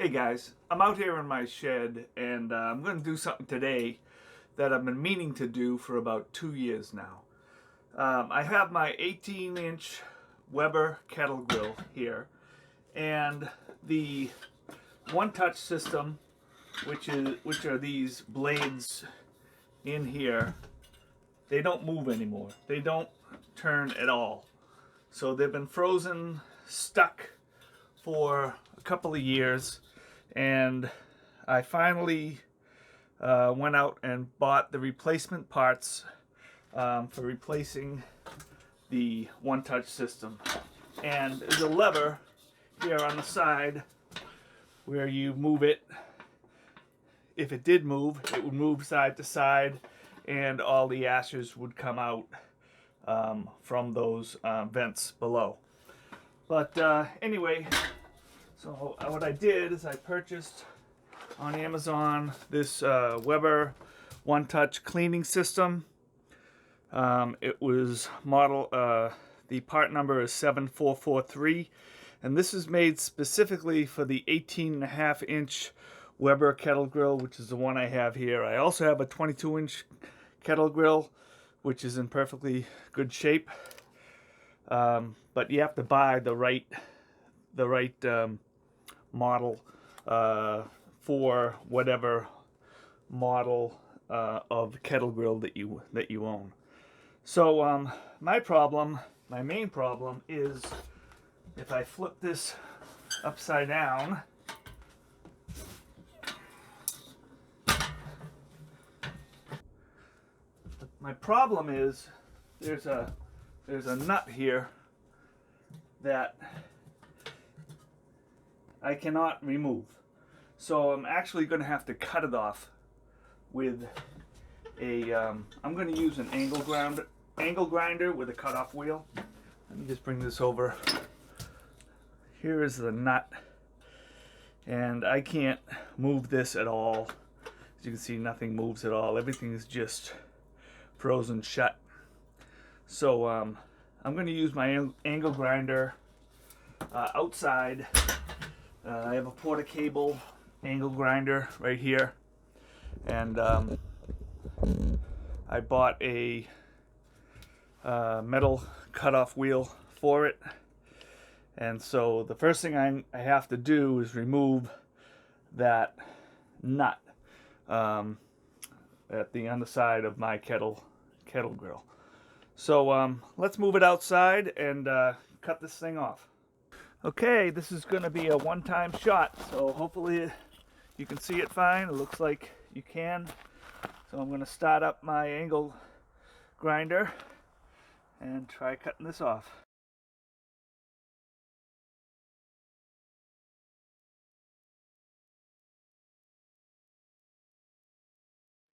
Hey guys, I'm out here in my shed and I'm going to do something today that I've been meaning to do for about 2 years now. I have my 18-inch Weber Kettle Grill here, and the one-touch system, which are these blades in here, they don't move anymore. They don't turn at all. So they've been frozen, stuck for a couple of years, and I finally went out and bought the replacement parts for replacing the one-touch system. And there's a lever here on the side where you move it. If it did move, it would move side to side, and all the ashes would come out from those vents below. But anyway, so what I did is I purchased on Amazon this Weber one-touch cleaning system. It was model, the part number is 7443, and this is made specifically for the 18.5-inch Weber Kettle Grill, which is the one I have here. I also have a 22-inch Kettle Grill, which is in perfectly good shape, but you have to buy the right model for whatever model of kettle grill that you own. So my main problem is if I flip this upside down, my problem is there's a nut here that I cannot remove. So I'm actually going to have to cut it off with a, I'm going to use an angle grinder with a cutoff wheel. Let me just bring this over. Here is the nut, and I can't move this at all. As you can see, nothing moves at all. Everything is just frozen shut. So I'm going to use my angle grinder outside. I have a Porta cable angle grinder right here, and I bought a metal cutoff wheel for it. And so the first thing I have to do is remove that nut at the underside of my kettle grill. So let's move it outside and cut this thing off. Okay, this is going to be a one-time shot, so hopefully you can see it fine. It looks like you can. So I'm going to start up my angle grinder and try cutting this off.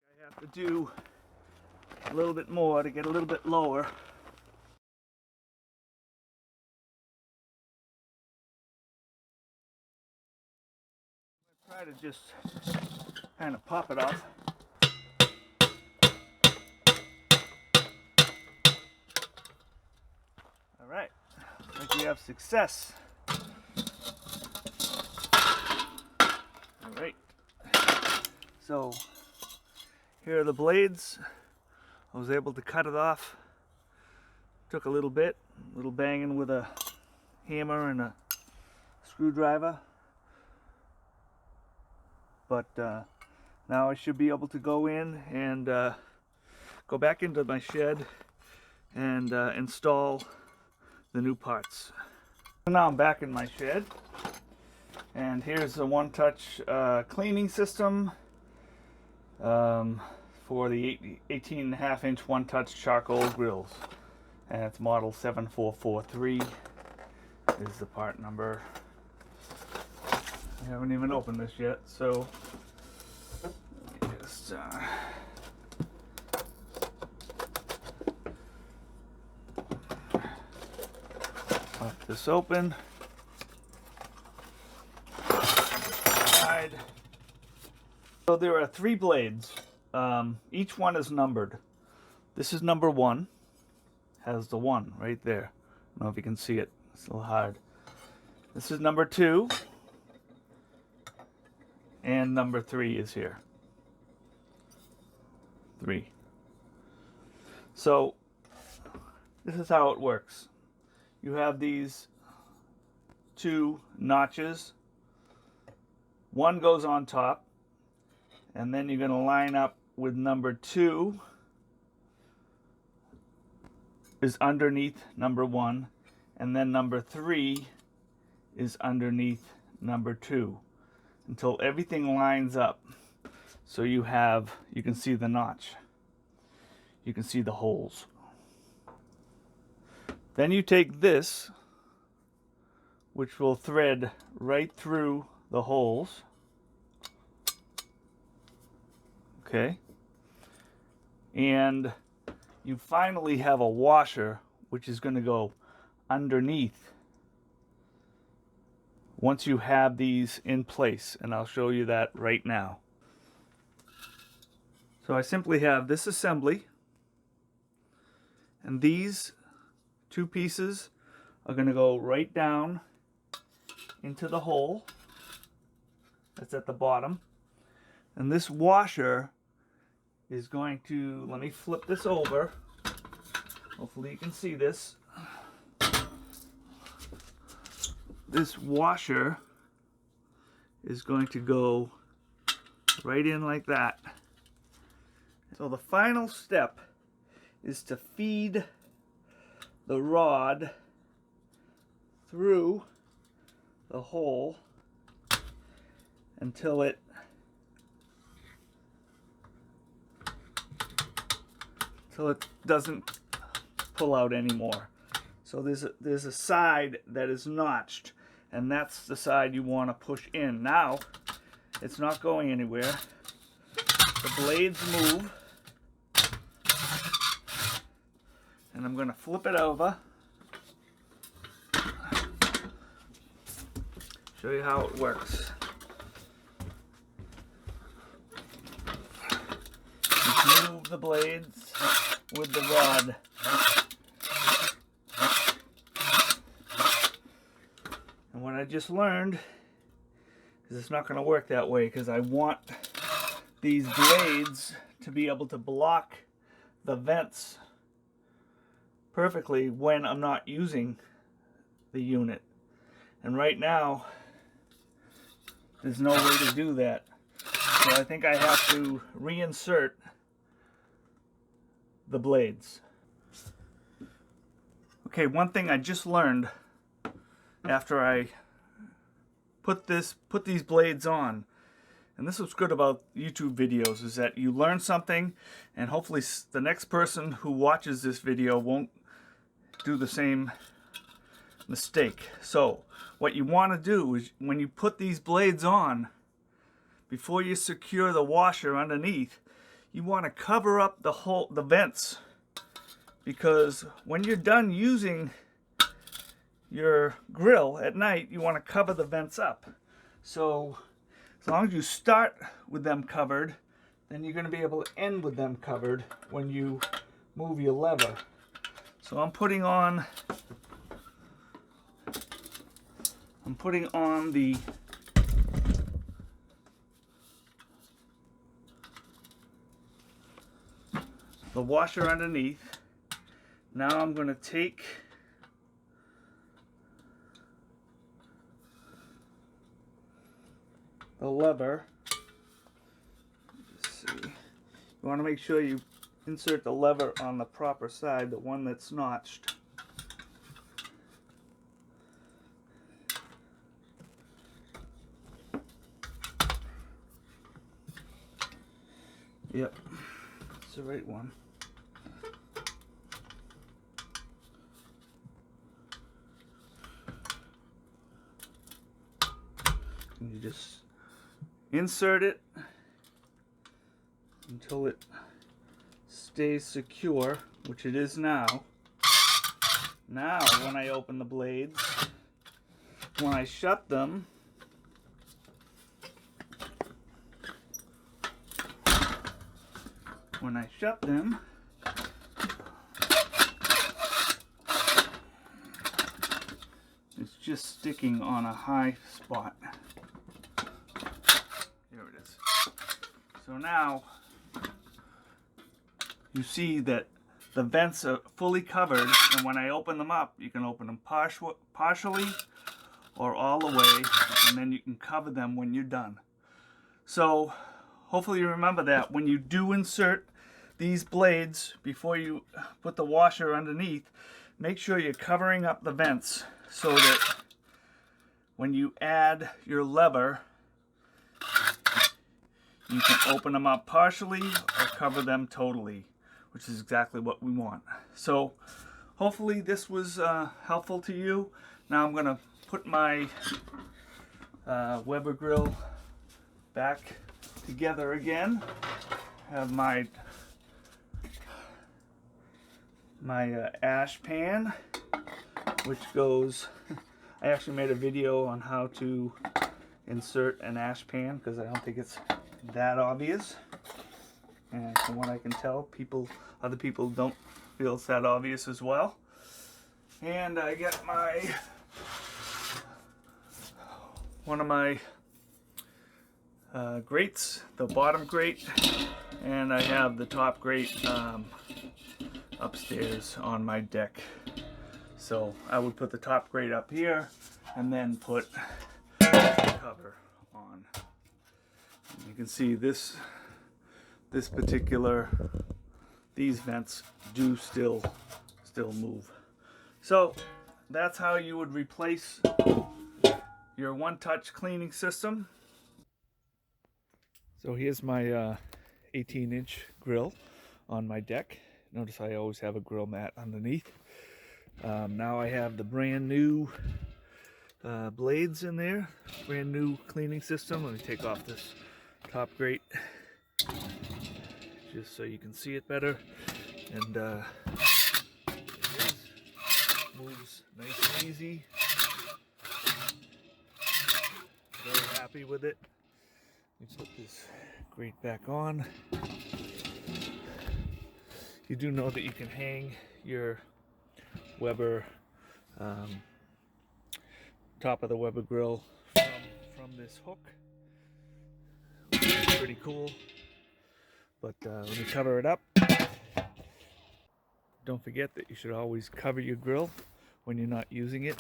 I have to do a little bit more to get a little bit lower. Try to just kind of pop it off. All right, looks like we have success. All right, so here are the blades. I was able to cut it off. Took a little banging with a hammer and a screwdriver. But now I should be able to go in and go back into my shed and install the new parts. Now I'm back in my shed, and here's the one-touch cleaning system for the 18.5-inch one-touch charcoal grills, and it's model 7443 is the part number. I haven't even opened this yet, so let me just pop this open. So there are 3 blades. Each one is numbered. This is number 1. Has the 1 right there. I don't know if you can see it. It's a little hard. This is number 2. and number 3 is here. 3. So this is how it works. You have these 2 notches. One goes on top, and then you're going to line up with number 2 is underneath number 1, and then number 3 is underneath number 2 until everything lines up. So you can see the notch. You can see the holes. Then you take this, which will thread right through the holes. Okay. And you finally have a washer, which is going to go underneath once you have these in place, and I'll show you that right now. So I simply have this assembly, and these 2 pieces are going to go right down into the hole that's at the bottom, and this washer is going to, let me flip this over, hopefully you can see this. This washer is going to go right in like that. So the final step is to feed the rod through the hole until it doesn't pull out anymore. So there's a side that is notched, and that's the side you want to push in. Now it's not going anywhere. The blades move, and I'm going to flip it over, show you how it works. Just move the blades with the rod. And what I just learned is it's not going to work that way, because I want these blades to be able to block the vents perfectly when I'm not using the unit. And right now there's no way to do that. So I think I have to reinsert the blades. Okay, one thing I just learned after I put these blades on, and this is what's good about YouTube videos, is that you learn something, and hopefully the next person who watches this video won't do the same mistake. So what you want to do is, when you put these blades on, before you secure the washer underneath, you want to cover up the vents, because when you're done using your grill at night, you want to cover the vents up. So as long as you start with them covered, then you're going to be able to end with them covered when you move your lever. So I'm putting on the washer underneath. Now I'm going to take the lever. Let's see. You want to make sure you insert the lever on the proper side, the one that's notched. Yep, it's the right one. And you just insert it until it stays secure, which it is now. Now, when I open the blades, when I shut them, it's just sticking on a high spot. So now you see that the vents are fully covered, and when I open them up, you can open them partially or all the way, and then you can cover them when you're done. So hopefully you remember that when you do insert these blades, before you put the washer underneath, make sure you're covering up the vents so that when you add your lever, you can open them up partially or cover them totally, which is exactly what we want. So hopefully this was helpful to you. Now I'm going to put my Weber grill back together again. Have my ash pan, which goes, I actually made a video on how to insert an ash pan because I don't think it's that obvious, and from what I can tell, other people don't feel it's that obvious as well. And I got one of my grates, the bottom grate, and I have the top grate upstairs on my deck. So I would put the top grate up here and then put the cover on. And you can see these vents do still move. So that's how you would replace your one-touch cleaning system. So here's my 18-inch grill on my deck. Notice I always have a grill mat underneath. Now I have the brand new blades in there, brand new cleaning system. Let me take off this top grate just so you can see it better. And it moves nice and easy. Very happy with it. Let me put this grate back on. You do know that you can hang your Weber top of the Weber grill from this hook, which is pretty cool. But let me cover it up. Don't forget that you should always cover your grill when you're not using it.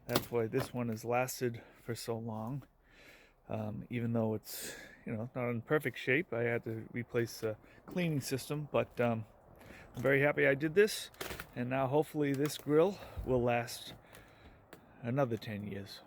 That's why this one has lasted for so long. Even though it's not in perfect shape, I had to replace the cleaning system, but I'm very happy I did this, and now hopefully this grill will last another 10 years.